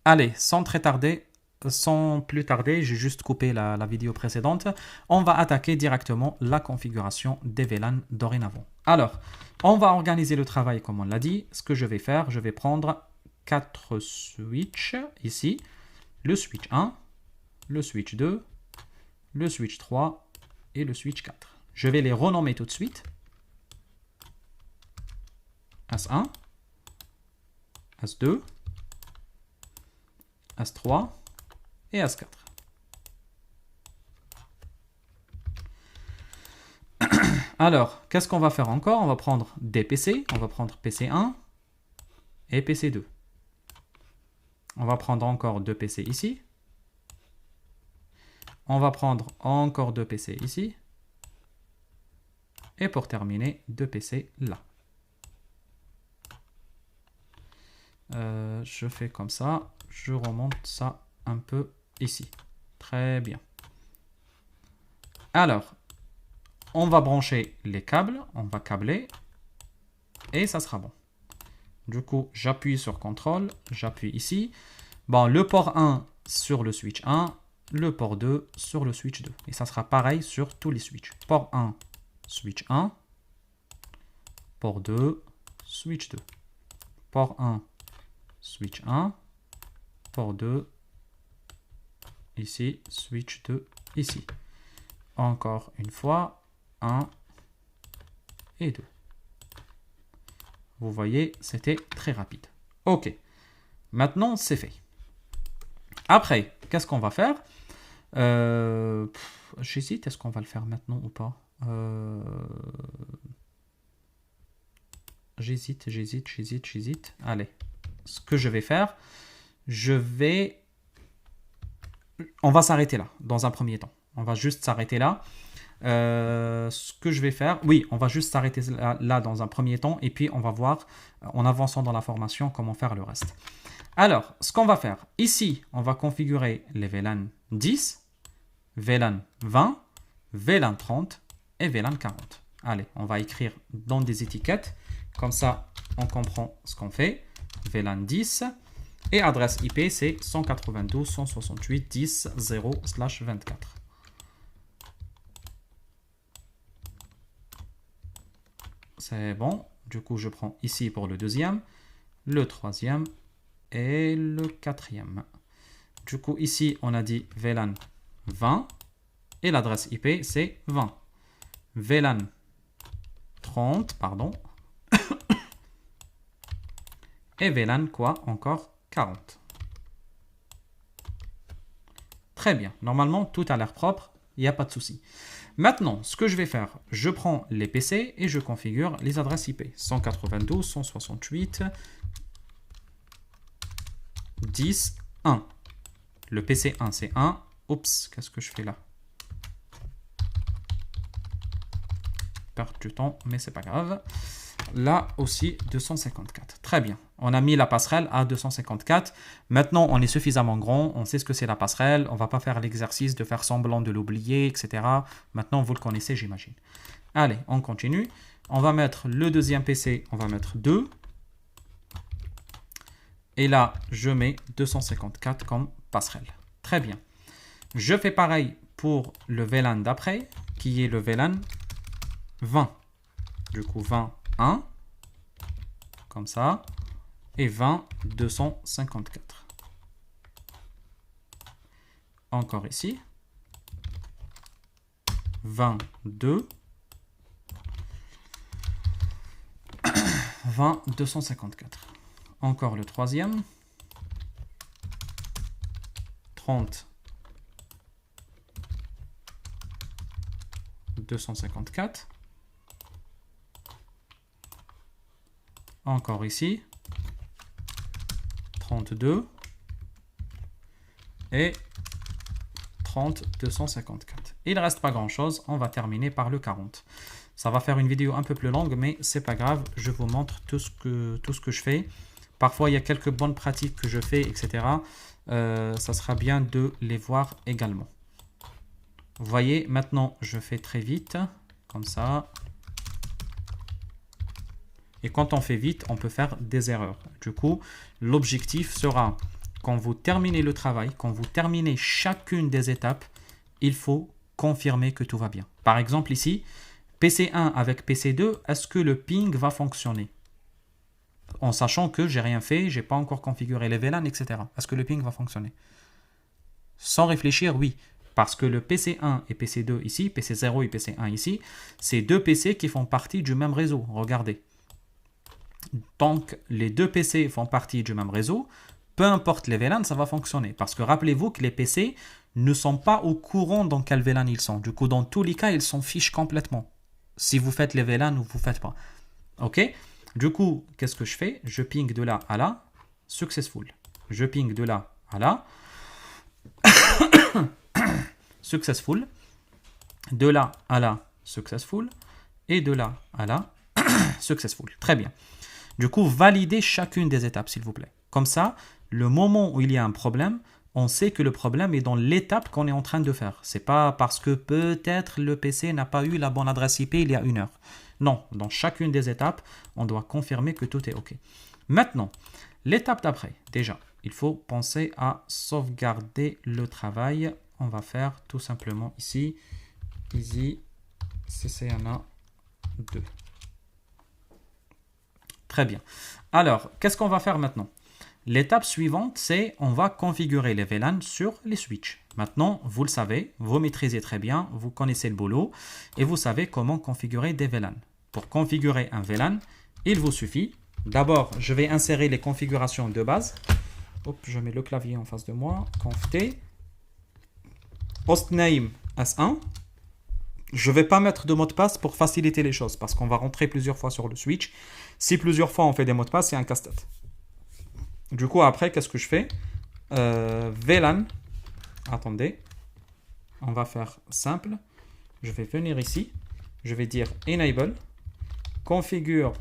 Allez, sans plus tarder, j'ai juste coupé la vidéo précédente. On va attaquer directement la configuration des VLAN dorénavant. Alors, on va organiser le travail comme on l'a dit. Ce que je vais faire, je vais prendre 4 switches ici. Le switch 1, le switch 2, le switch 3 et le switch 4. Je vais les renommer tout de suite. S1, S2, S3 et S4. Alors, qu'est-ce qu'on va faire encore? On va prendre des PC. On va prendre PC1 et PC2. On va prendre encore 2 PC ici. On va prendre encore 2 PC ici. Et pour terminer, 2 PC là. Je fais comme ça. Je remonte ça un peu ici. Très bien. Alors, on va brancher les câbles. On va câbler. Et ça sera bon. Du coup, j'appuie sur CTRL. J'appuie ici. Bon, le port 1 sur le switch 1. Le port 2 sur le switch 2. Et ça sera pareil sur tous les switches. Port 1, switch 1. Port 2, switch 2. Port 1, switch 1. Port 2, ici, switch 2, ici. Encore une fois, 1 et 2. Vous voyez, c'était très rapide. OK. Maintenant, c'est fait. Après, qu'est-ce qu'on va faire? J'hésite, est-ce qu'on va le faire maintenant ou pas? J'hésite. Allez, ce que je vais faire, on va s'arrêter là, dans un premier temps. On va juste s'arrêter là. Ce que je vais faire, oui, on va juste s'arrêter là dans un premier temps et puis on va voir, en avançant dans la formation, comment faire le reste. Alors, ce qu'on va faire, ici, on va configurer les VLAN 10, VLAN 20, VLAN 30 et VLAN 40. Allez, on va écrire dans des étiquettes, comme ça, on comprend ce qu'on fait. VLAN 10 et adresse IP, c'est 192.168.10.0/24. C'est bon. Du coup, je prends ici pour le deuxième, le troisième et le quatrième. Du coup, ici, on a dit VLAN 20 et l'adresse IP, c'est 20. VLAN 30, pardon. Et VLAN quoi? Encore 40. Très bien. Normalement, tout a l'air propre. Il n'y a pas de souci. Maintenant, ce que je vais faire, je prends les PC et je configure les adresses IP. 192.168.10.1. Le PC 1, c'est 1. Oups, qu'est-ce que je fais là? Perdre du temps, mais c'est pas grave. Là aussi, 254. Très bien. On a mis la passerelle à 254. Maintenant, on est suffisamment grand. On sait ce que c'est la passerelle. On ne va pas faire l'exercice de faire semblant de l'oublier, etc. Maintenant, vous le connaissez, j'imagine. Allez, on continue. On va mettre le deuxième PC. On va mettre 2. Et là, je mets 254 comme passerelle. Très bien. Je fais pareil pour le VLAN d'après, qui est le VLAN 20. Du coup, 20, 1. Comme ça. Et 20, 254. Encore ici. 22. 20, 254. Encore le troisième. 30. 254. Encore ici. 32. Et 30, 254. Il ne reste pas grand-chose. On va terminer par le 40. Ça va faire une vidéo un peu plus longue, mais c'est pas grave. Je vous montre tout ce que je fais. Parfois, il y a quelques bonnes pratiques que je fais, etc. Ça sera bien de les voir également. Vous voyez, maintenant, je fais très vite. Comme ça. Et quand on fait vite, on peut faire des erreurs. Du coup, l'objectif sera, quand vous terminez le travail, quand vous terminez chacune des étapes, il faut confirmer que tout va bien. Par exemple ici, PC1 avec PC2, est-ce que le ping va fonctionner? En sachant que j'ai rien fait, j'ai pas encore configuré les VLAN, etc. Est-ce que le ping va fonctionner? Sans réfléchir, oui. Parce que le PC1 et PC2 ici, PC0 et PC1 ici, c'est deux PC qui font partie du même réseau. Regardez. Donc, les deux PC font partie du même réseau. Peu importe les VLAN, ça va fonctionner. Parce que rappelez-vous que les PC ne sont pas au courant dans quel VLAN ils sont. Du coup, dans tous les cas, ils s'en fichent complètement. Si vous faites les VLAN ou vous ne faites pas. OK? Du coup, qu'est-ce que je fais? Je ping de là à là, successful. Je ping de là à là, successful. De là à là, successful. Et de là à là, successful. Très bien. Du coup, validez chacune des étapes, s'il vous plaît. Comme ça, le moment où il y a un problème, on sait que le problème est dans l'étape qu'on est en train de faire. Ce n'est pas parce que peut-être le PC n'a pas eu la bonne adresse IP il y a 1 heure. Non, dans chacune des étapes, on doit confirmer que tout est OK. Maintenant, l'étape d'après, déjà, il faut penser à sauvegarder le travail. On va faire tout simplement ici, easy CCNA 2. Très bien. Alors, qu'est-ce qu'on va faire maintenant? L'étape suivante, c'est on va configurer les VLAN sur les switches. Maintenant, vous le savez, vous maîtrisez très bien, vous connaissez le boulot et vous savez comment configurer des VLAN. Pour configurer un VLAN, il vous suffit. D'abord, je vais insérer les configurations de base. Hop, je mets le clavier en face de moi. Conft hostname S1. Je ne vais pas mettre de mot de passe pour faciliter les choses parce qu'on va rentrer plusieurs fois sur le switch. Si plusieurs fois on fait des mots de passe, c'est un casse-tête. Du coup, après, qu'est-ce que je fais? VLAN. Attendez. On va faire simple. Je vais venir ici. Je vais dire enable. Configure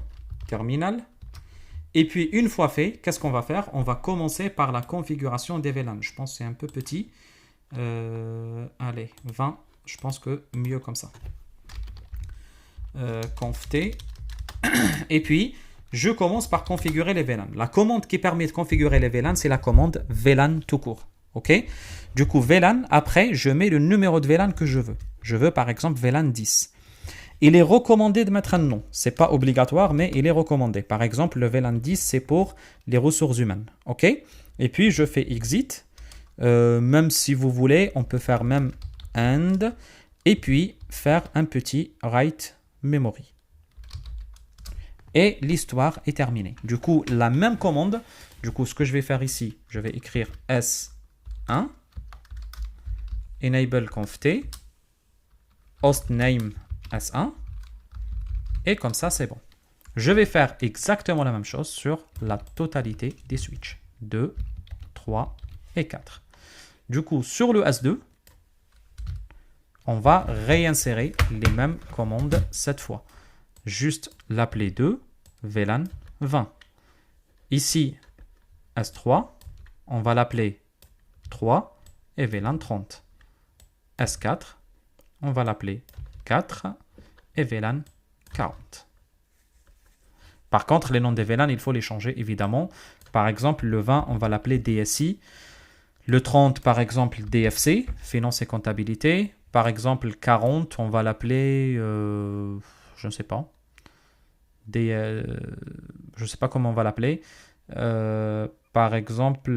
terminal. Et puis, une fois fait, qu'est-ce qu'on va faire? On va commencer par la configuration des VLAN. Je pense que c'est un peu petit. Allez, 20. Je pense que mieux comme ça. Conft. Et puis, je commence par configurer les VLAN. La commande qui permet de configurer les VLAN, c'est la commande VLAN tout court. OK? Du coup, VLAN, après, je mets le numéro de VLAN que je veux. Je veux, par exemple, VLAN 10. Il est recommandé de mettre un nom. Ce n'est pas obligatoire, mais il est recommandé. Par exemple, le VLAN 10, c'est pour les ressources humaines. OK? Et puis, je fais exit. Même si vous voulez, on peut faire même end. Et puis, faire un petit write memory. Et l'histoire est terminée. Du coup, la même commande. Du coup, ce que je vais faire ici, je vais écrire S1. Enable conft. Hostname S1. Et comme ça, c'est bon. Je vais faire exactement la même chose sur la totalité des switches. 2, 3 et 4. Du coup, sur le S2, on va réinsérer les mêmes commandes cette fois. Juste l'appeler 2, VLAN 20. Ici, S3, on va l'appeler 3 et VLAN 30. S4, on va l'appeler 4 et VLAN 40. Par contre, les noms des VLAN, il faut les changer évidemment. Par exemple, le 20, on va l'appeler DSI. Le 30, par exemple, DFC, Finance et Comptabilité. Par exemple, 40, on va l'appeler, je ne sais pas. Je ne sais pas comment on va l'appeler. Par exemple,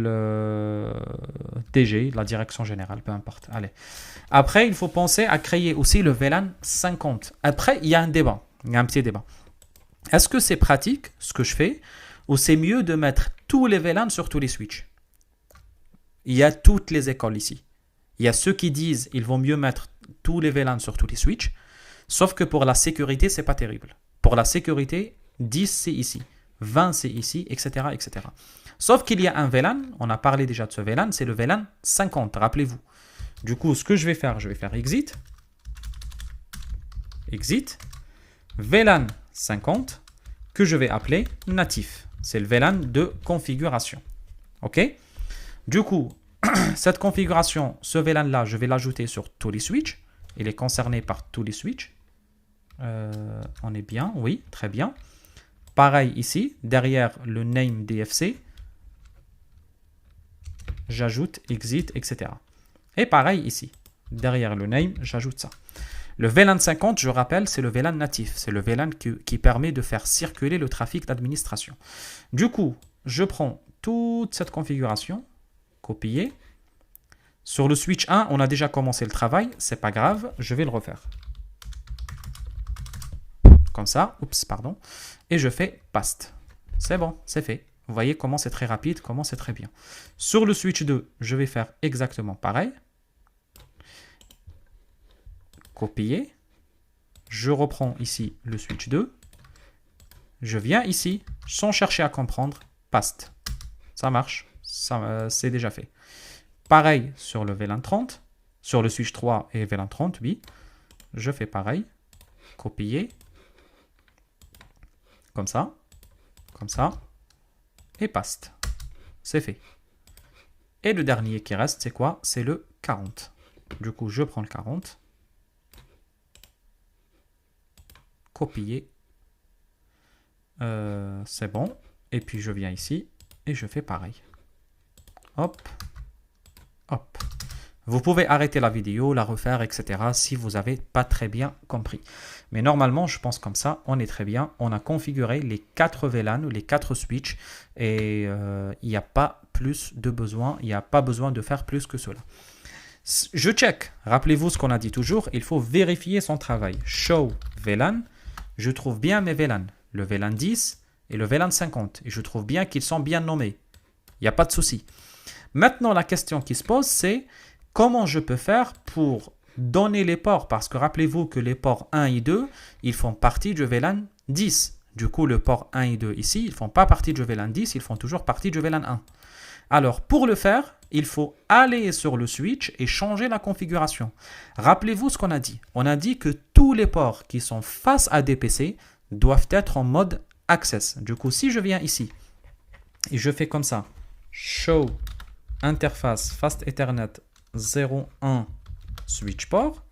DG, la direction générale, peu importe. Allez. Après, il faut penser à créer aussi le VLAN 50. Après, il y a un débat. Il y a un petit débat. Est-ce que c'est pratique, ce que je fais, ou c'est mieux de mettre tous les VLAN sur tous les switches? Il y a toutes les écoles ici. Il y a ceux qui disent qu'il vaut mieux mettre tous les VLAN sur tous les switches, sauf que pour la sécurité, ce n'est pas terrible. Pour la sécurité, 10 c'est ici, 20 c'est ici, etc., etc. Sauf qu'il y a un VLAN, on a parlé déjà de ce VLAN, c'est le VLAN 50, rappelez-vous. Du coup, ce que je vais faire exit, VLAN 50, que je vais appeler natif. C'est le VLAN de configuration. OK? Du coup, cette configuration, ce VLAN-là, je vais l'ajouter sur tous les switches. Il est concerné par tous les switches. On est bien, oui, très bien. Pareil ici, derrière le name DFC. j'ajoute exit, etc. Et pareil ici. Derrière le name, j'ajoute ça. Le VLAN 50, je rappelle, c'est le VLAN natif. C'est le VLAN qui permet de faire circuler le trafic d'administration. Du coup, je prends toute cette configuration, copier. Sur le switch 1, on a déjà commencé le travail. C'est pas grave, je vais le refaire. Comme ça, oups, pardon. Et je fais paste. C'est bon, c'est fait. Vous voyez comment c'est très rapide, comment c'est très bien. Sur le switch 2, je vais faire exactement pareil. Copier. Je reprends ici le switch 2. Je viens ici, sans chercher à comprendre, paste. Ça marche, c'est déjà fait. Pareil sur le VLAN 30, sur le switch 3 et VLAN 30, oui. Je fais pareil. Copier. Comme ça. Et paste. C'est fait. Et le dernier qui reste, c'est quoi? C'est le 40. Du coup, je prends le 40. Copier. C'est bon. Et puis, je viens ici et je fais pareil. Hop. Hop. Vous pouvez arrêter la vidéo, la refaire, etc. si vous n'avez pas très bien compris. Mais normalement, je pense comme ça, on est très bien. On a configuré les 4 VLAN ou les 4 switches et il n'y a pas plus de besoin. Il n'y a pas besoin de faire plus que cela. Je check. Rappelez-vous ce qu'on a dit toujours. Il faut vérifier son travail. Show VLAN. Je trouve bien mes VLAN. Le VLAN 10 et le VLAN 50. Et je trouve bien qu'ils sont bien nommés. Il n'y a pas de souci. Maintenant, la question qui se pose, c'est comment je peux faire pour donner les ports? Parce que rappelez-vous que les ports 1 et 2, ils font partie du VLAN 10. Du coup, le port 1 et 2 ici, ils ne font pas partie du VLAN 10, ils font toujours partie du VLAN 1. Alors, pour le faire, il faut aller sur le switch et changer la configuration. Rappelez-vous ce qu'on a dit. On a dit que tous les ports qui sont face à des PC doivent être en mode access. Du coup, si je viens ici et je fais comme ça, show interface Fast Ethernet 01 switch port,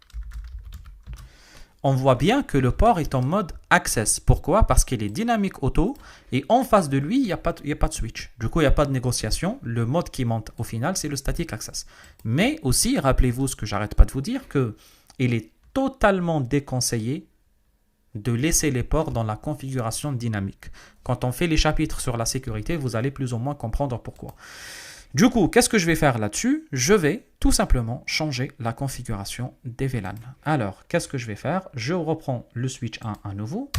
on voit bien que le port est en mode access. Pourquoi? Parce qu'il est dynamique auto et en face de lui, il n'y a pas de switch. Du coup, il n'y a pas de négociation. Le mode qui monte au final, c'est le static access. Mais aussi, rappelez-vous ce que j'arrête pas de vous dire, qu'il est totalement déconseillé de laisser les ports dans la configuration dynamique. Quand on fait les chapitres sur la sécurité, vous allez plus ou moins comprendre pourquoi. Du coup, qu'est-ce que je vais faire là-dessus? Je vais tout simplement changer la configuration des VLAN. Alors, qu'est-ce que je vais faire? Je reprends le switch 1 à nouveau.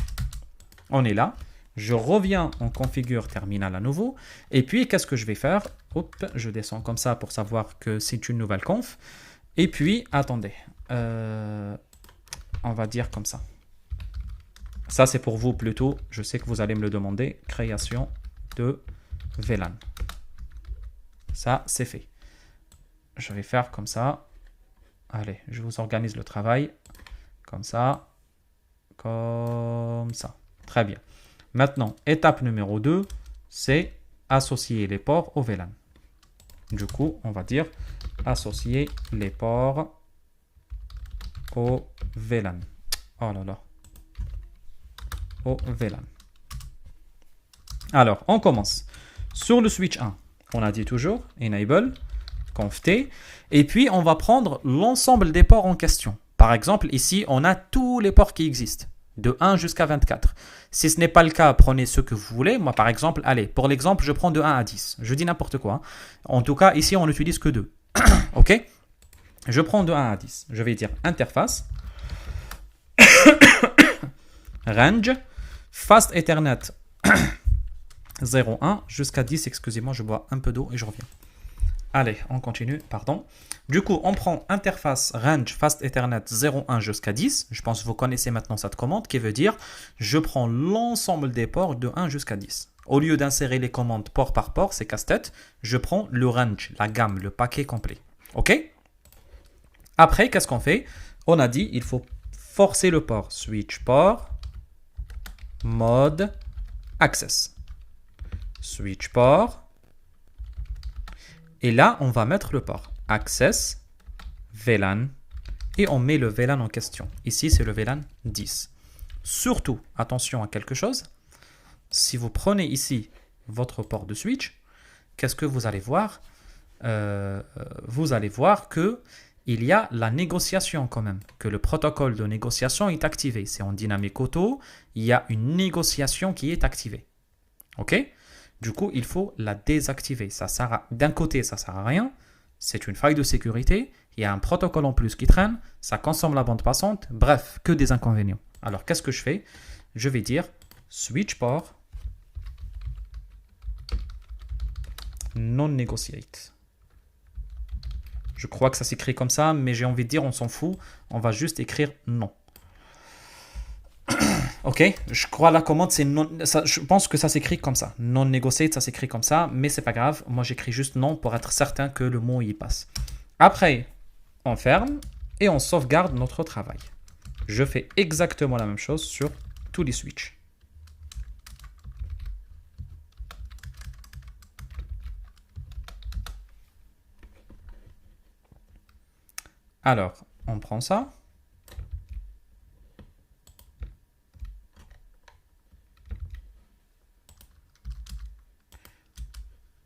On est là. Je reviens en configure terminal à nouveau. Et puis, qu'est-ce que je vais faire? Hop, je descends comme ça pour savoir que c'est une nouvelle conf. Et puis, attendez. On va dire comme ça. Ça, c'est pour vous plutôt. Je sais que vous allez me le demander. Création de VLAN. Ça, c'est fait. Je vais faire comme ça. Allez, je vous organise le travail. Comme ça. Comme ça. Très bien. Maintenant, étape numéro 2, c'est associer les ports au VLAN. Du coup, on va dire associer les ports au VLAN. Oh là là. Au VLAN. Alors, on commence. Sur le switch 1. On a dit toujours enable, conf t, et puis on va prendre l'ensemble des ports en question. Par exemple, ici, on a tous les ports qui existent, de 1 jusqu'à 24. Si ce n'est pas le cas, prenez ce que vous voulez. Moi, par exemple, allez, pour l'exemple, je prends de 1 à 10. Je dis n'importe quoi. En tout cas, ici, on n'utilise que 2. OK? Je prends de 1 à 10. Je vais dire interface, range, fast Ethernet 0,1 jusqu'à 10, excusez-moi, je bois un peu d'eau et je reviens. Allez, on continue, pardon. Du coup, on prend interface range fast Ethernet 0,1 jusqu'à 10. Je pense que vous connaissez maintenant cette commande qui veut dire je prends l'ensemble des ports de 1 jusqu'à 10. Au lieu d'insérer les commandes port par port, c'est casse-tête, je prends le range, la gamme, le paquet complet. OK? Après, qu'est-ce qu'on fait? On a dit il faut forcer le port. Switch port, mode, access. Switch port. Et là, on va mettre le port access, VLAN, et on met le VLAN en question. Ici, c'est le VLAN 10. Surtout, attention à quelque chose. Si vous prenez ici votre port de switch, qu'est-ce que vous allez voir? vous allez voir que il y a la négociation quand même, que le protocole de négociation est activé. C'est en dynamique auto, il y a une négociation qui est activée. OK? Du coup, il faut la désactiver. D'un côté, ça ne sert à rien. C'est une faille de sécurité. Il y a un protocole en plus qui traîne. Ça consomme la bande passante. Bref, que des inconvénients. Alors, qu'est-ce que je fais? Je vais dire switch port non negotiate. Je crois que ça s'écrit comme ça, mais j'ai envie de dire, on s'en fout. On va juste écrire non. Ok, je crois la commande c'est non. Je pense que ça s'écrit comme ça. Non negotiate, ça s'écrit comme ça, mais c'est pas grave. Moi j'écris juste non pour être certain que le mot y passe. Après, on ferme et on sauvegarde notre travail. Je fais exactement la même chose sur tous les switches. Alors, on prend ça.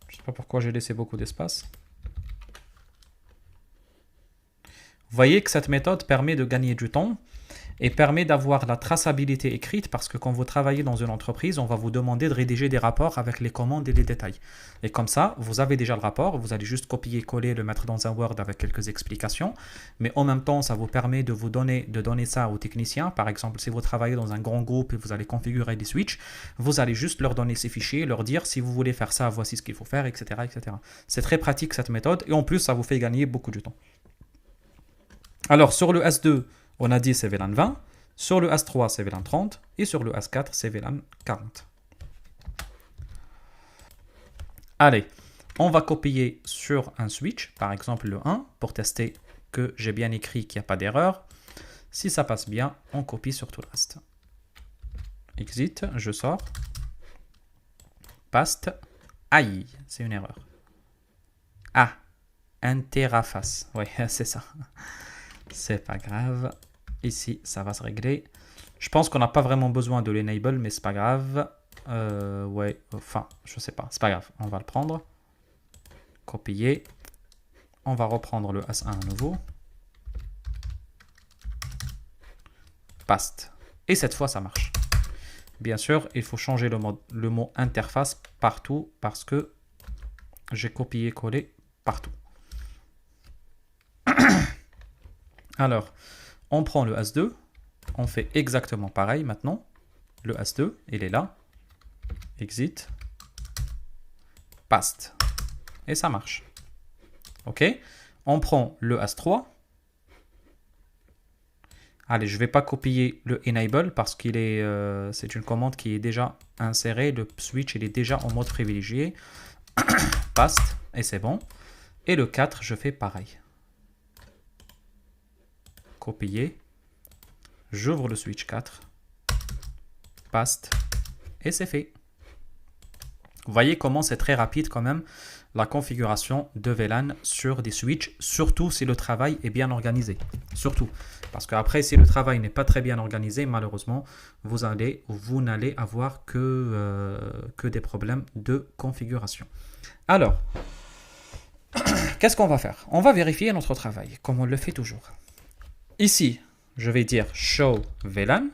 Je ne sais pas pourquoi j'ai laissé beaucoup d'espace. Vous voyez que cette méthode permet de gagner du temps et permet d'avoir la traçabilité écrite parce que quand vous travaillez dans une entreprise, on va vous demander de rédiger des rapports avec les commandes et les détails. Et comme ça, vous avez déjà le rapport, vous allez juste copier-coller, le mettre dans un Word avec quelques explications. Mais en même temps, ça vous permet de donner ça aux techniciens. Par exemple, si vous travaillez dans un grand groupe et vous allez configurer des switches, vous allez juste leur donner ces fichiers, leur dire si vous voulez faire ça, voici ce qu'il faut faire, etc., etc. C'est très pratique cette méthode et en plus, ça vous fait gagner beaucoup de temps. Alors, sur le S2, on a dit c'est VLAN 20. Sur le S3, c'est VLAN 30. Et sur le S4, c'est VLAN 40. Allez, on va copier sur un switch, par exemple le 1, pour tester que j'ai bien écrit qu'il n'y a pas d'erreur. Si ça passe bien, on copie sur tout le reste. Exit, je sors. Paste. Aïe, c'est une erreur. Ah, interface. Oui, c'est ça. C'est pas grave. Ici, ça va se régler. Je pense qu'on n'a pas vraiment besoin de l'enable, mais c'est pas grave. Ouais, enfin, je sais pas. C'est pas grave. On va le prendre. Copier. On va reprendre le S1 à nouveau. Paste. Et cette fois, ça marche. Bien sûr, il faut changer le mot interface partout parce que j'ai copié-collé partout. Alors, on prend le S2, on fait exactement pareil maintenant. Le S2, il est là. Exit. Paste. Et ça marche. OK. On prend le S3. Allez, je ne vais pas copier le enable parce qu'il est, c'est une commande qui est déjà insérée. Le switch, il est déjà en mode privilégié. Paste. Et c'est bon. Et le 4, je fais pareil. Copier. J'ouvre le switch 4. Paste. Et c'est fait. Vous voyez comment c'est très rapide quand même la configuration de VLAN sur des switches, surtout si le travail est bien organisé. Surtout. Parce qu'après, si le travail n'est pas très bien organisé, malheureusement, vous n'allez avoir que des problèmes de configuration. Alors, qu'est-ce qu'on va faire? On va vérifier notre travail, comme on le fait toujours. Ici, je vais dire show VLAN.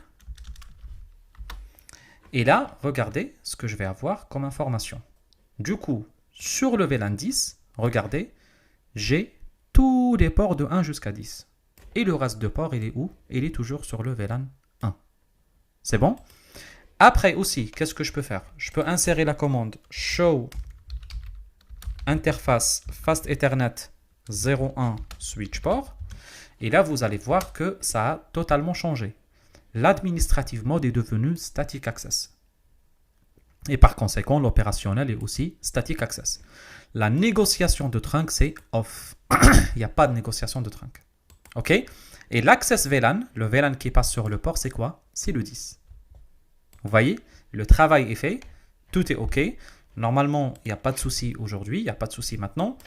Et là, regardez ce que je vais avoir comme information. Du coup, sur le VLAN 10, regardez, j'ai tous les ports de 1 jusqu'à 10. Et le reste de ports, il est où? Il est toujours sur le VLAN 1. C'est bon? Après aussi, qu'est-ce que je peux faire? Je peux insérer la commande show interface fast Ethernet 01 switch port. Et là, vous allez voir que ça a totalement changé. L'administrative mode est devenu static access. Et par conséquent, l'opérationnel est aussi static access. La négociation de trunk, c'est off. Il n'y a pas de négociation de trunk. OK? Et l'access VLAN, le VLAN qui passe sur le port, c'est quoi? C'est le 10. Vous voyez? Le travail est fait. Tout est OK. Normalement, il n'y a pas de souci aujourd'hui. Il n'y a pas de souci maintenant.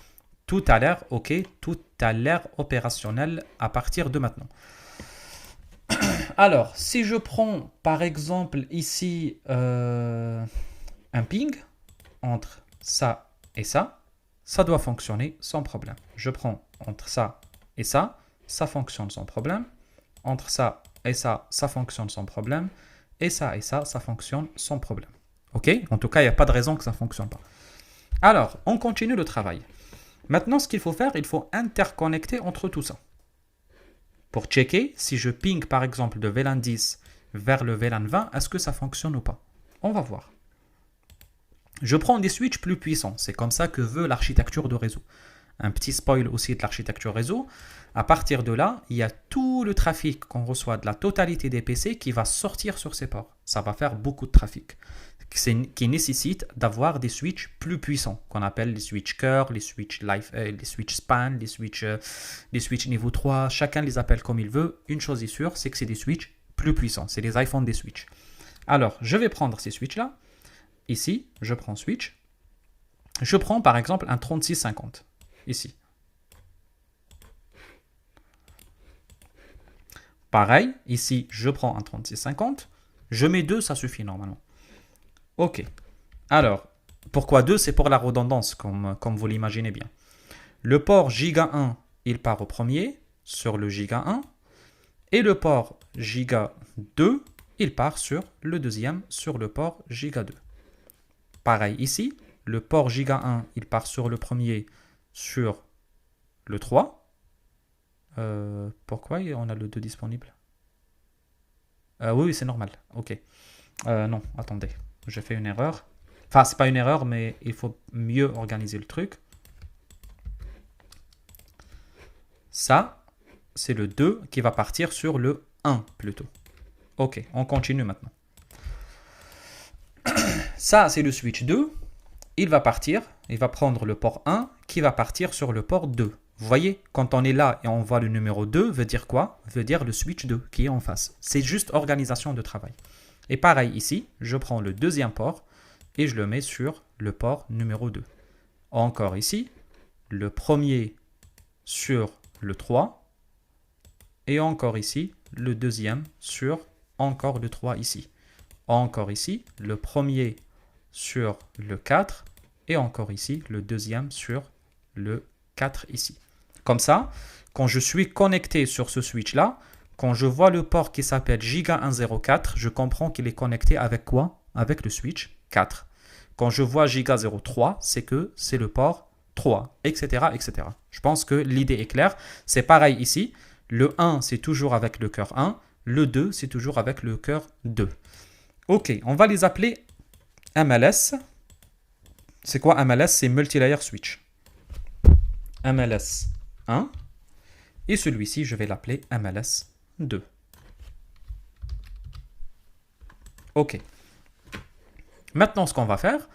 Tout a l'air OK. Tout a l'air opérationnel à partir de maintenant. Alors, si je prends par exemple ici un ping entre ça et ça, ça doit fonctionner sans problème. Je prends entre ça, ça fonctionne sans problème. Entre ça et ça fonctionne sans problème. Et ça fonctionne sans problème. OK? En tout cas, il n'y a pas de raison que ça ne fonctionne pas. Alors, on continue le travail. Maintenant, ce qu'il faut faire, il faut interconnecter entre tout ça. Pour checker, si je ping par exemple de VLAN 10 vers le VLAN 20, est-ce que ça fonctionne ou pas? On va voir. Je prends des switches plus puissants. C'est comme ça que veut l'architecture de réseau. Un petit spoil aussi de l'architecture réseau. À partir de là, il y a tout le trafic qu'on reçoit de la totalité des PC qui va sortir sur ces ports. Ça va faire beaucoup de trafic qui nécessite d'avoir des switches plus puissants, qu'on appelle les switches cœur, les switches les switches span, les switches niveau 3. Chacun les appelle comme il veut. Une chose est sûre, c'est que c'est des switches plus puissants. C'est les iPhones des switches. Alors, je vais prendre ces switches-là. Ici, je prends switch. Je prends par exemple un 3650. Ici. Pareil, ici, je prends un 3650. Je mets 2, ça suffit normalement. OK. Alors, pourquoi 2? C'est pour la redondance, comme vous l'imaginez bien. Le port Giga 1, il part au premier, sur le Giga 1. Et le port Giga 2, il part sur le deuxième, sur le port Giga 2. Pareil ici, le port Giga 1, il part sur le premier, sur le 3. Pourquoi on a le 2 disponible? Oui, c'est normal. OK. Non, attendez. J'ai fait une erreur. Enfin, c'est pas une erreur, mais il faut mieux organiser le truc. Ça, c'est le 2 qui va partir sur le 1 plutôt. OK, on continue maintenant. Ça, c'est le switch 2. Il va partir, il va prendre le port 1 qui va partir sur le port 2. Vous voyez, quand on est là et on voit le numéro 2, veut dire quoi? Veut dire le switch 2 qui est en face. C'est juste organisation de travail. Et pareil ici, je prends le deuxième port et je le mets sur le port numéro 2. Encore ici, le premier sur le 3. Et encore ici, le deuxième sur encore le 3 ici. Encore ici, le premier sur le 4. Et encore ici, le deuxième sur le 4 ici. Comme ça, quand je suis connecté sur ce switch-là, quand je vois le port qui s'appelle Giga 104, je comprends qu'il est connecté avec quoi? Avec le switch 4. Quand je vois Giga 03, c'est que c'est le port 3, etc., etc. Je pense que l'idée est claire. C'est pareil ici. Le 1, c'est toujours avec le cœur 1. Le 2, c'est toujours avec le cœur 2. OK, on va les appeler MLS. C'est quoi MLS? C'est Multilayer Switch. MLS 1. Et celui-ci, je vais l'appeler MLS 2. OK. Maintenant, ce qu'on va faire,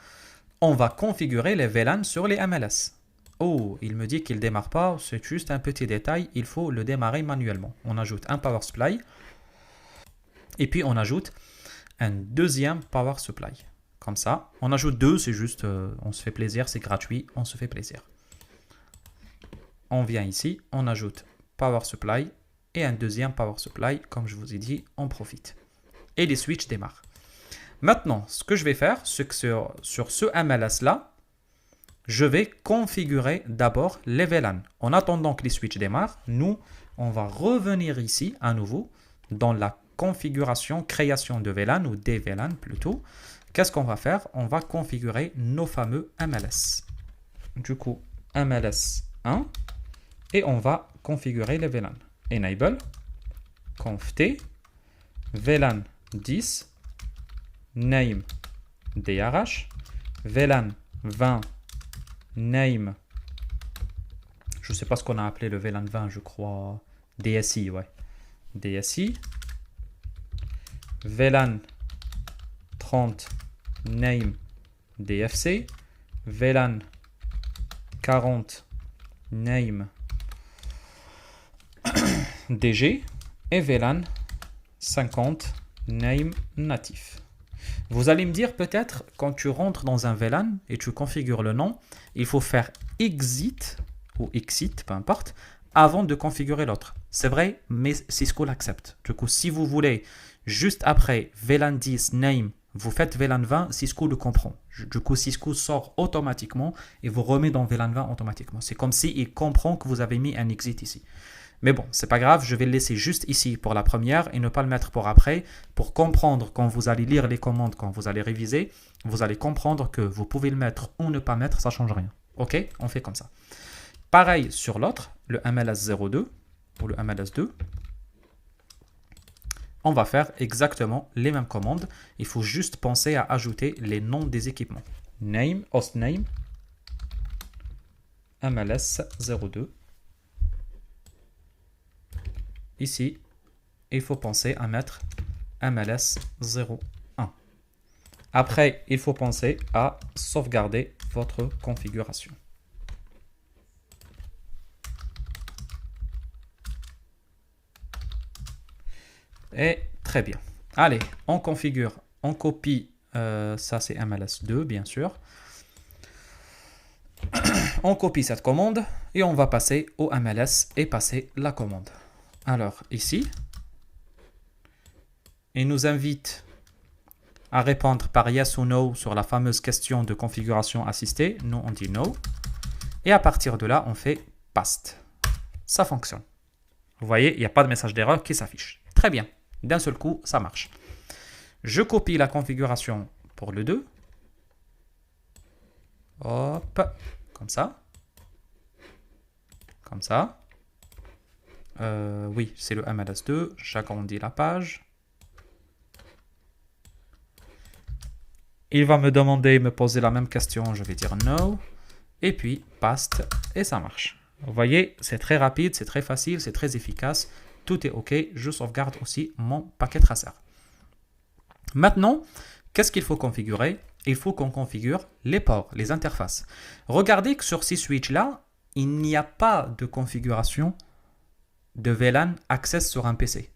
on va configurer les VLAN sur les MLS. Oh, il me dit qu'il ne démarre pas. C'est juste un petit détail. Il faut le démarrer manuellement. On ajoute un power supply. Et puis, on ajoute un deuxième power supply. Comme ça. On ajoute 2. C'est juste, on se fait plaisir. C'est gratuit. On se fait plaisir. On vient ici. On ajoute power supply et un deuxième power supply. Comme je vous ai dit, on profite. Et les switches démarrent. Maintenant, ce que je vais faire, c'est que sur ce MLS-là, je vais configurer d'abord les VLAN. En attendant que les switches démarrent, nous, on va revenir ici à nouveau dans la configuration, création de VLAN ou des VLAN plutôt. Qu'est-ce qu'on va faire? On va configurer nos fameux MLS. Du coup, MLS 1 et on va configurer les VLAN. Enable, conf t, VLAN 10, name DRH, VLAN 20, name, je ne sais pas ce qu'on a appelé le VLAN 20, je crois, DSI, ouais, DSI, VLAN 30, name DFC, VLAN 40, name DG et VLAN 50, name natif. Vous allez me dire peut-être quand tu rentres dans un VLAN et tu configures le nom, il faut faire exit ou exit, peu importe, avant de configurer l'autre. C'est vrai, mais Cisco l'accepte. Du coup, si vous voulez juste après VLAN 10 name Vous faites VLAN 20, Cisco le comprend. Du coup, Cisco sort automatiquement et vous remet dans VLAN 20 automatiquement. C'est comme s'il comprend que vous avez mis un exit ici. Mais bon, c'est pas grave, je vais le laisser juste ici pour la première et ne pas le mettre pour après. Pour comprendre, quand vous allez lire les commandes, quand vous allez réviser, vous allez comprendre que vous pouvez le mettre ou ne pas mettre, ça ne change rien. Ok, on fait comme ça. Pareil sur l'autre, le MLS02 ou le MLS2. On va faire exactement les mêmes commandes. Il faut juste penser à ajouter les noms des équipements. Name, hostname, MLS02. Ici, il faut penser à mettre MLS01. Après, il faut penser à sauvegarder votre configuration. Et très bien. Allez, on configure, on copie, ça c'est MLS2 bien sûr. On copie cette commande et on va passer au MLS et passer la commande. Alors ici, il nous invite à répondre par yes ou no sur la fameuse question de configuration assistée. Nous on dit no. Et à partir de là, on fait past. Ça fonctionne. Vous voyez, il n'y a pas de message d'erreur qui s'affiche. Très bien. D'un seul coup, ça marche. Je copie la configuration pour le 2. Hop, comme ça. Comme ça. Oui, c'est le MLS2. J'agrandis la page. Il va me demander, me poser la même question. Je vais dire no. Et puis, past. Et ça marche. Vous voyez, c'est très rapide, c'est très facile, c'est très efficace. Tout est OK. Je sauvegarde aussi mon paquet tracer. Maintenant, qu'est-ce qu'il faut configurer? Il faut qu'on configure les ports, les interfaces. Regardez que sur ces switches-là, il n'y a pas de configuration de VLAN Access sur un PC.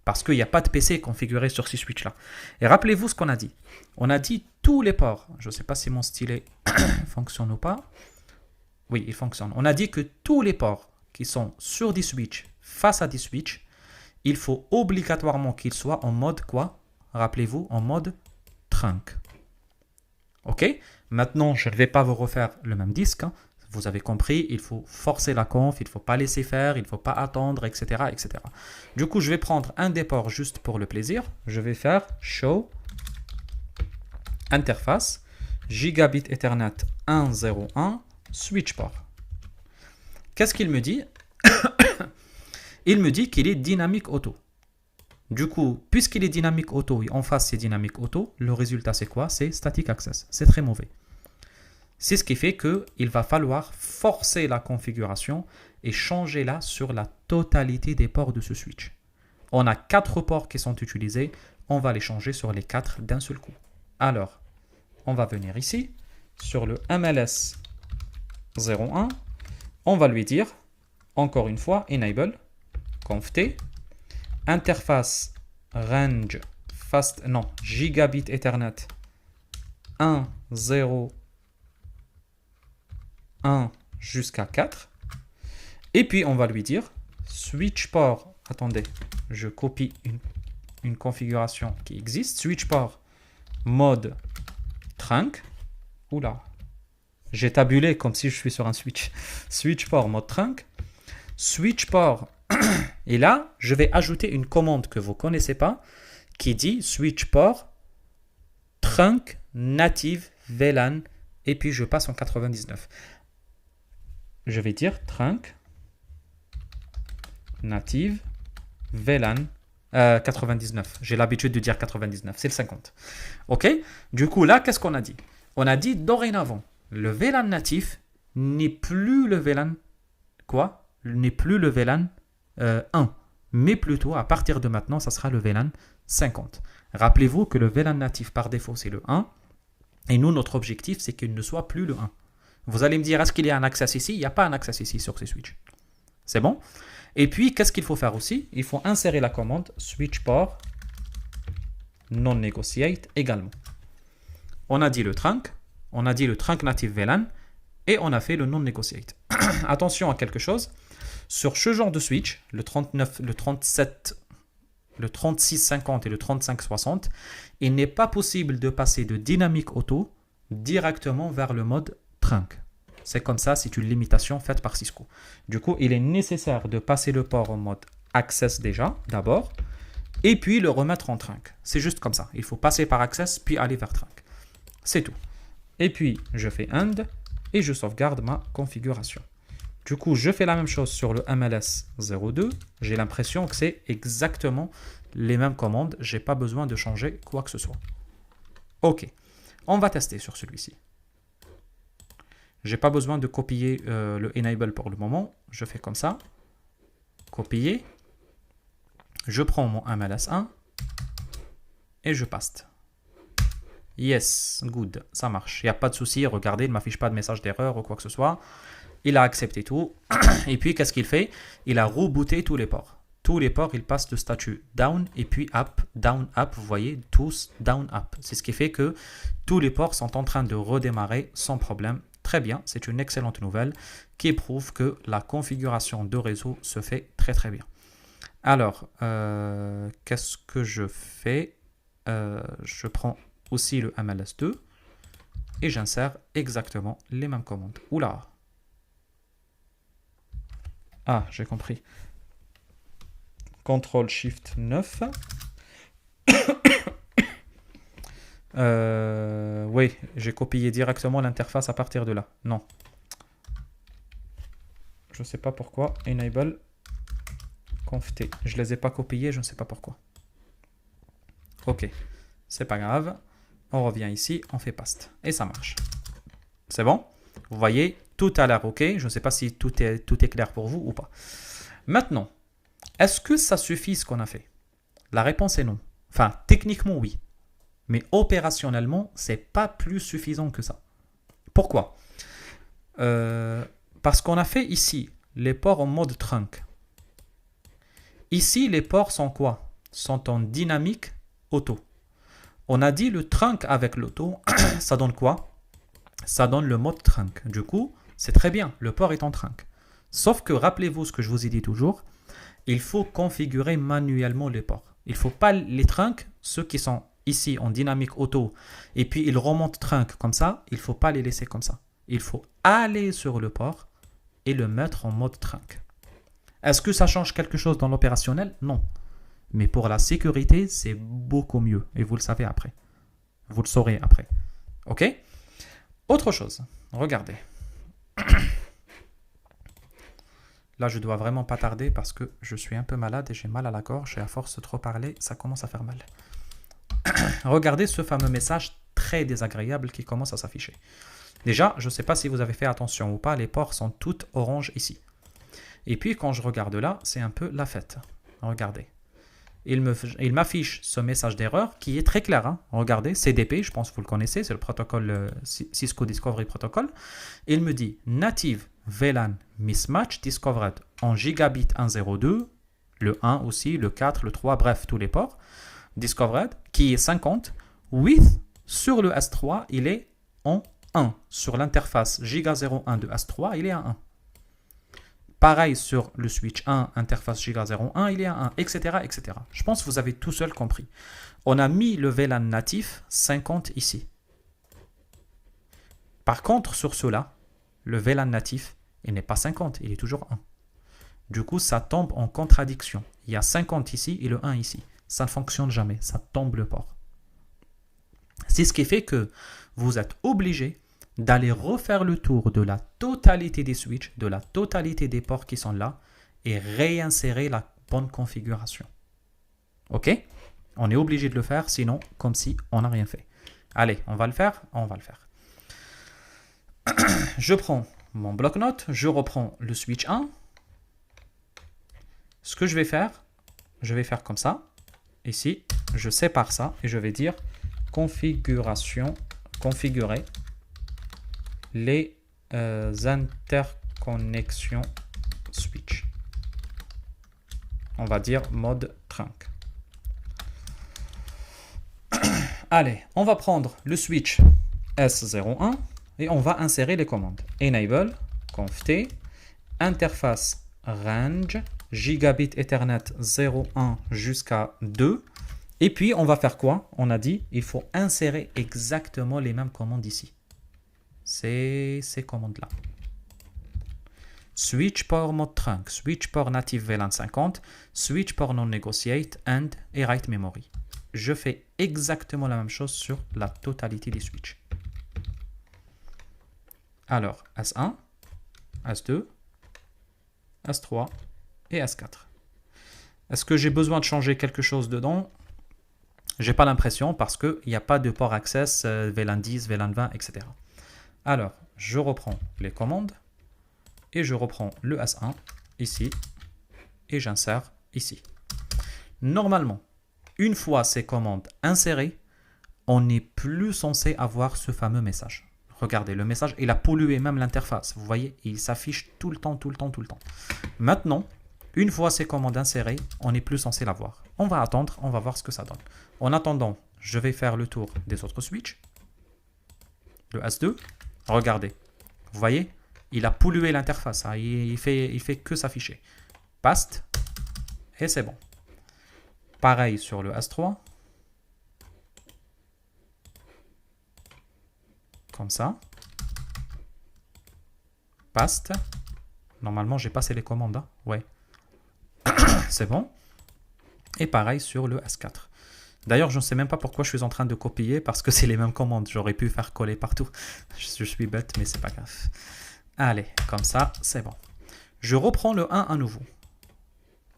Parce qu'il n'y a pas de PC configuré sur ces switches-là. Et rappelez-vous ce qu'on a dit. On a dit tous les ports. Je ne sais pas si mon stylet fonctionne ou pas. Oui, il fonctionne. On a dit que tous les ports qui sont sur des switches, face à des switches, il faut obligatoirement qu'ils soient en mode quoi? Rappelez-vous, en mode trunk. OK? Maintenant, je ne vais pas vous refaire le même disque. Hein. Vous avez compris, il faut forcer la conf, il ne faut pas laisser faire, il ne faut pas attendre, etc., etc. Du coup, je vais prendre un des ports juste pour le plaisir. Je vais faire show interface gigabit Ethernet 101 switch port. Qu'est-ce qu'il me dit? Il me dit qu'il est dynamique auto. Du coup, puisqu'il est dynamique auto et en face c'est dynamique auto, le résultat c'est quoi? C'est static access. C'est très mauvais. C'est ce qui fait qu'il va falloir forcer la configuration et changer là sur la totalité des ports de ce switch. On a 4 ports qui sont utilisés. On va les changer sur les 4 d'un seul coup. Alors, on va venir ici sur le MLS 01. On va lui dire, encore une fois, enable, conft, interface range fast, non, gigabit Ethernet 1.0.1 jusqu'à 4. Et puis, on va lui dire switch port. Attendez, je copie une configuration qui existe. Switch port mode trunk. Oula, j'ai tabulé comme si je suis sur un switch. Switch port mode trunk. Switch port. Et là, je vais ajouter une commande que vous ne connaissez pas qui dit switch port trunk native VLAN. Et puis, je passe en 99. Je vais dire trunk native VLAN 99. J'ai l'habitude de dire 99. C'est le 50. OK? Du coup, là, qu'est-ce qu'on a dit? On a dit dorénavant, le VLAN natif n'est plus le VLAN quoi? N'est plus le VLAN 1. Mais plutôt, à partir de maintenant, ça sera le VLAN 50. Rappelez-vous que le VLAN natif par défaut, c'est le 1. Et nous, notre objectif, c'est qu'il ne soit plus le 1. Vous allez me dire, est-ce qu'il y a un access ici? Il n'y a pas un access ici sur ces switches. C'est bon? Et puis, qu'est-ce qu'il faut faire aussi? Il faut insérer la commande switch port non negotiate également. On a dit le trunk, on a dit le trunk native VLAN et on a fait le non negotiate. Attention à quelque chose. Sur ce genre de switch, le 39, le 37, le 3650 et le 3560, il n'est pas possible de passer de dynamique auto directement vers le mode trunk. C'est comme ça, c'est une limitation faite par Cisco. Du coup, il est nécessaire de passer le port en mode Access déjà, d'abord, et puis le remettre en trunk. C'est juste comme ça. Il faut passer par Access, puis aller vers trunk. C'est tout. Et puis, je fais End, et je sauvegarde ma configuration. Du coup, je fais la même chose sur le MLS 02. J'ai l'impression que c'est exactement les mêmes commandes. Je n'ai pas besoin de changer quoi que ce soit. OK. On va tester sur celui-ci. Je n'ai pas besoin de copier le Enable pour le moment. Je fais comme ça. Copier. Je prends mon MLS1 et je paste. Yes, good, ça marche. Il n'y a pas de souci. Regardez, il ne m'affiche pas de message d'erreur ou quoi que ce soit. Il a accepté tout. Et puis, qu'est-ce qu'il fait? Il a rebooté tous les ports. Tous les ports, ils passent de statut down et puis up, down, up. Vous voyez, tous down, up. C'est ce qui fait que tous les ports sont en train de redémarrer sans problème. Très bien, c'est une excellente nouvelle qui prouve que la configuration de réseau se fait très très bien. Alors, qu'est-ce que je fais? Je prends aussi le MLS2 et j'insère exactement les mêmes commandes. Oula! Ah, j'ai compris. CTRL SHIFT 9. Oui, j'ai copié directement l'interface à partir de là. Non. Je ne sais pas pourquoi. Enable conft. Je ne les ai pas copiés, je ne sais pas pourquoi. OK. C'est pas grave. On revient ici, on fait paste. Et ça marche. C'est bon? Vous voyez, tout a l'air OK. Je ne sais pas si tout est clair pour vous ou pas. Maintenant, est-ce que ça suffit ce qu'on a fait? La réponse est non. Enfin, techniquement, oui. Mais opérationnellement, ce n'est pas plus suffisant que ça. Pourquoi? Parce qu'on a fait ici les ports en mode trunk. Ici, les ports sont quoi? Sont en dynamique auto. On a dit le trunk avec l'auto, ça donne quoi? Ça donne le mode trunk. Du coup, c'est très bien, le port est en trunk. Sauf que, rappelez-vous ce que je vous ai dit toujours, il faut configurer manuellement les ports. Il ne faut pas les trunks, ceux qui sont ici en dynamique auto, et puis ils remontent trunk comme ça, il ne faut pas les laisser comme ça. Il faut aller sur le port et le mettre en mode trunk. Est-ce que ça change quelque chose dans l'opérationnel? Non. Mais pour la sécurité, c'est beaucoup mieux. Et vous le savez après. Vous le saurez après. OK? Autre chose. Regardez. Là, je dois vraiment pas tarder parce que je suis un peu malade et j'ai mal à la gorge. Et à force de trop parler, ça commence à faire mal. Regardez ce fameux message très désagréable qui commence à s'afficher. Déjà, je ne sais pas si vous avez fait attention ou pas. Les ports sont toutes orange ici. Et puis, quand je regarde là, c'est un peu la fête. Regardez. Il m'affiche ce message d'erreur qui est très clair. Hein. Regardez, CDP, je pense que vous le connaissez, c'est le protocole Cisco Discovery Protocol. Il me dit Native VLAN Mismatch Discovered en gigabit 102, le 1 aussi, le 4, le 3, bref, tous les ports. Discovered, qui est 50. With, sur le S3, il est en 1. Sur l'interface Giga 01 de S3, il est à 1. Pareil sur le switch 1, interface Giga 01, il est à 1, etc., etc. Je pense que vous avez tout seul compris. On a mis le VLAN natif 50 ici. Par contre, sur cela, le VLAN natif, il n'est pas 50, il est toujours 1. Du coup, ça tombe en contradiction. Il y a 50 ici et le 1 ici. Ça ne fonctionne jamais, ça tombe le port. C'est ce qui fait que vous êtes obligé d'aller refaire le tour de la totalité des switches, de la totalité des ports qui sont là et réinsérer la bonne configuration. OK? On est obligé de le faire, sinon, comme si on n'a rien fait. Allez, on va le faire? On va le faire. Je prends mon bloc-notes, je reprends le switch 1. Ce que je vais faire comme ça. Ici, je sépare ça et je vais dire configuration, configurer les interconnexions switch. On va dire mode trunk. Allez, on va prendre le switch S01 et on va insérer les commandes. Enable, conft, interface range, gigabit Ethernet 0,1 jusqu'à 2. Et puis, on va faire quoi? On a dit, il faut insérer exactement les mêmes commandes ici. C'est ces commandes-là. Switch port mode trunk, switch port native VLAN 50, switch port non negotiate and et write memory. Je fais exactement la même chose sur la totalité des switches. Alors, S1, S2, S3 et S4. Est-ce que j'ai besoin de changer quelque chose dedans? J'ai pas l'impression parce qu'il n'y a pas de port access VLAN 10, VLAN 20, etc. Alors, je reprends les commandes et je reprends le S1 ici et j'insère ici. Normalement, une fois ces commandes insérées, on n'est plus censé avoir ce fameux message. Regardez, le message, il a pollué même l'interface. Vous voyez, il s'affiche tout le temps. Maintenant, une fois ces commandes insérées, on n'est plus censé l'avoir. On va attendre, on va voir ce que ça donne. En attendant, je vais faire le tour des autres switches. Le S2, regardez. Vous voyez, il a pollué l'interface. Hein. Il fait que s'afficher. Past, et c'est bon. Pareil sur le S3. Comme ça. Past. Normalement, j'ai passé les commandes. Hein. Ouais. C'est bon. Et pareil sur le S4. D'ailleurs, je ne sais même pas pourquoi je suis en train de copier parce que c'est les mêmes commandes. J'aurais pu faire coller partout. Je suis bête, mais c'est pas grave. Allez, comme ça, c'est bon. Je reprends le 1 à nouveau.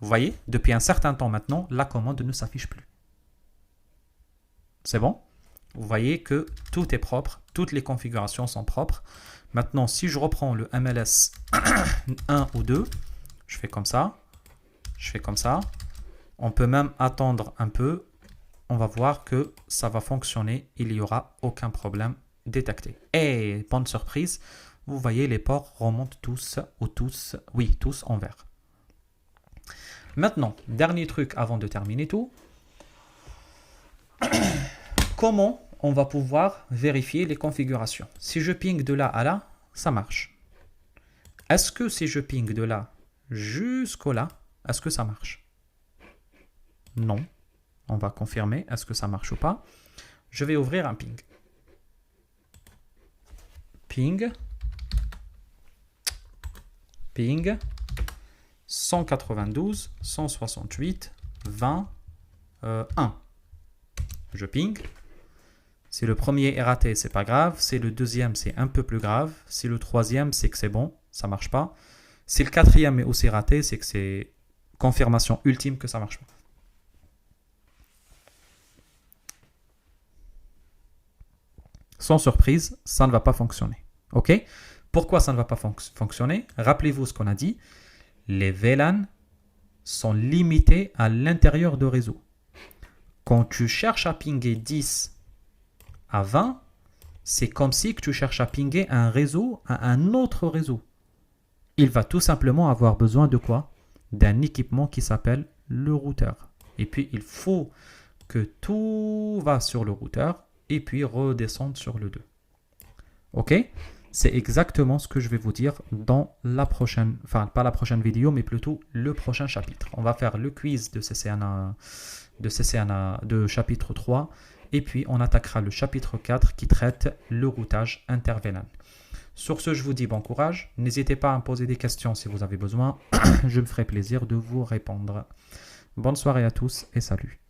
Vous voyez, depuis un certain temps maintenant, la commande ne s'affiche plus. C'est bon? Vous voyez que tout est propre, toutes les configurations sont propres. Maintenant, si je reprends le MLS 1 ou 2, je fais comme ça, je fais comme ça. On peut même attendre un peu. On va voir que ça va fonctionner. Il n'y aura aucun problème détecté. Et bonne surprise, vous voyez les ports remontent tous en vert. Maintenant, dernier truc avant de terminer tout. Comment on va pouvoir vérifier les configurations? Si je ping de là à là, ça marche. Est-ce que si je ping de là jusqu'au là, est-ce que ça marche? Non. On va confirmer est-ce que ça marche ou pas. Je vais ouvrir un ping. Ping. 192, 168, 20, 1. Je ping. Si le premier est raté, c'est pas grave. Si le deuxième, c'est un peu plus grave. Si le troisième, c'est que c'est bon, ça marche pas. Si le quatrième est aussi raté, c'est que c'est confirmation ultime que ça marche pas. Sans surprise, ça ne va pas fonctionner. OK? Pourquoi ça ne va pas fonctionner? Rappelez-vous ce qu'on a dit. Les VLAN sont limités à l'intérieur de réseau. Quand tu cherches à pinguer 10 à 20, c'est comme si que tu cherches à pinguer un réseau à un autre réseau. Il va tout simplement avoir besoin de quoi? D'un équipement qui s'appelle le routeur. Et puis, il faut que tout va sur le routeur et puis redescendre sur le 2. OK? C'est exactement ce que je vais vous dire dans la prochaine, enfin pas la prochaine vidéo, mais plutôt le prochain chapitre. On va faire le quiz de CCNA, de chapitre 3 et puis on attaquera le chapitre 4 qui traite le routage inter-VLAN. Sur ce, je vous dis bon courage. N'hésitez pas à me poser des questions si vous avez besoin. Je me ferai plaisir de vous répondre. Bonne soirée à tous et salut.